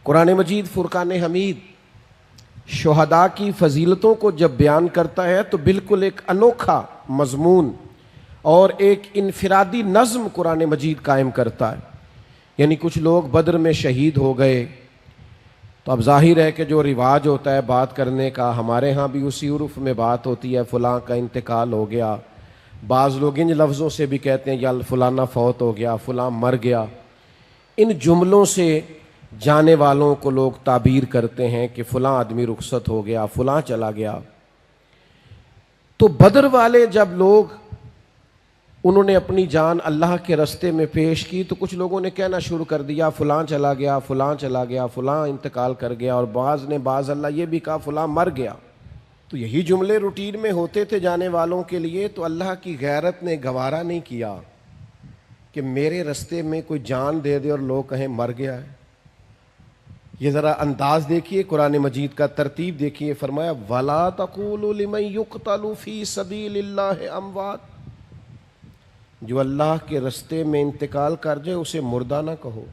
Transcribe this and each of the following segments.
قرآن مجید فرقان حمید شہداء کی فضیلتوں کو جب بیان کرتا ہے تو بالکل ایک انوکھا مضمون اور ایک انفرادی نظم قرآن مجید قائم کرتا ہے. یعنی کچھ لوگ بدر میں شہید ہو گئے تو اب ظاہر ہے کہ جو رواج ہوتا ہے بات کرنے کا، ہمارے ہاں بھی اسی عرف میں بات ہوتی ہے، فلاں کا انتقال ہو گیا. بعض لوگ ان لفظوں سے بھی کہتے ہیں یا فلانا فوت ہو گیا، فلاں مر گیا. ان جملوں سے جانے والوں کو لوگ تعبیر کرتے ہیں کہ فلاں آدمی رخصت ہو گیا، فلاں چلا گیا. تو بدر والے جب لوگ انہوں نے اپنی جان اللہ کے رستے میں پیش کی تو کچھ لوگوں نے کہنا شروع کر دیا فلاں چلا گیا، فلاں چلا گیا، فلاں انتقال کر گیا، اور بعض اللہ یہ بھی کہا فلاں مر گیا. تو یہی جملے روٹین میں ہوتے تھے جانے والوں کے لیے. تو اللہ کی غیرت نے گوارا نہیں کیا کہ میرے رستے میں کوئی جان دے دے اور لوگ کہیں مر گیا ہے. یہ ذرا انداز دیکھیے قرآن مجید کا، ترتیب دیکھیے. فرمایا وَلَا تَقُولُوا لِمَن يُقْتَلُ فِي سَبِيلِ اللَّهِ أَمْوَاتٌ، جو اللہ کے رستے میں انتقال کر جائے اسے مردہ نہ کہو.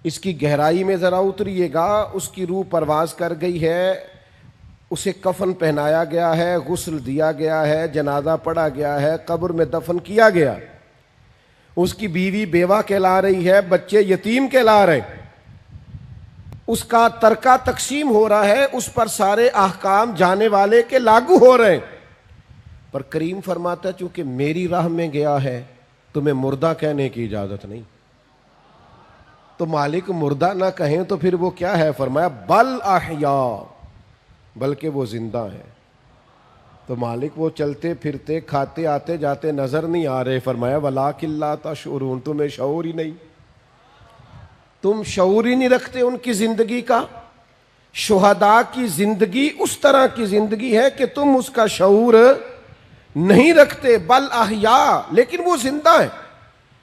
اس کی گہرائی میں ذرا اتریے گا. اس کی روح پرواز کر گئی ہے، اسے کفن پہنایا گیا ہے، غسل دیا گیا ہے، جنازہ پڑھا گیا ہے، قبر میں دفن کیا گیا. اس کی بیوی بیوہ کہلا رہی ہے، بچے یتیم کہلا رہے، اس کا ترکہ تقسیم ہو رہا ہے، اس پر سارے احکام جانے والے کے لاگو ہو رہے ہیں. پر کریم فرماتا ہے چونکہ میری راہ میں گیا ہے تمہیں مردہ کہنے کی اجازت نہیں. تو مالک مردہ نہ کہیں تو پھر وہ کیا ہے؟ فرمایا بل احیاء، بلکہ وہ زندہ ہے. تو مالک وہ چلتے پھرتے کھاتے آتے جاتے نظر نہیں آ رہے. فرمایا وَلَٰكِن لَا تَشْعُرُونَ، تمہیں شعور ہی نہیں، تم شعور ہی نہیں رکھتے ان کی زندگی کا. شہداء کی زندگی اس طرح کی زندگی ہے کہ تم اس کا شعور نہیں رکھتے. بل احیاء، لیکن وہ زندہ ہے.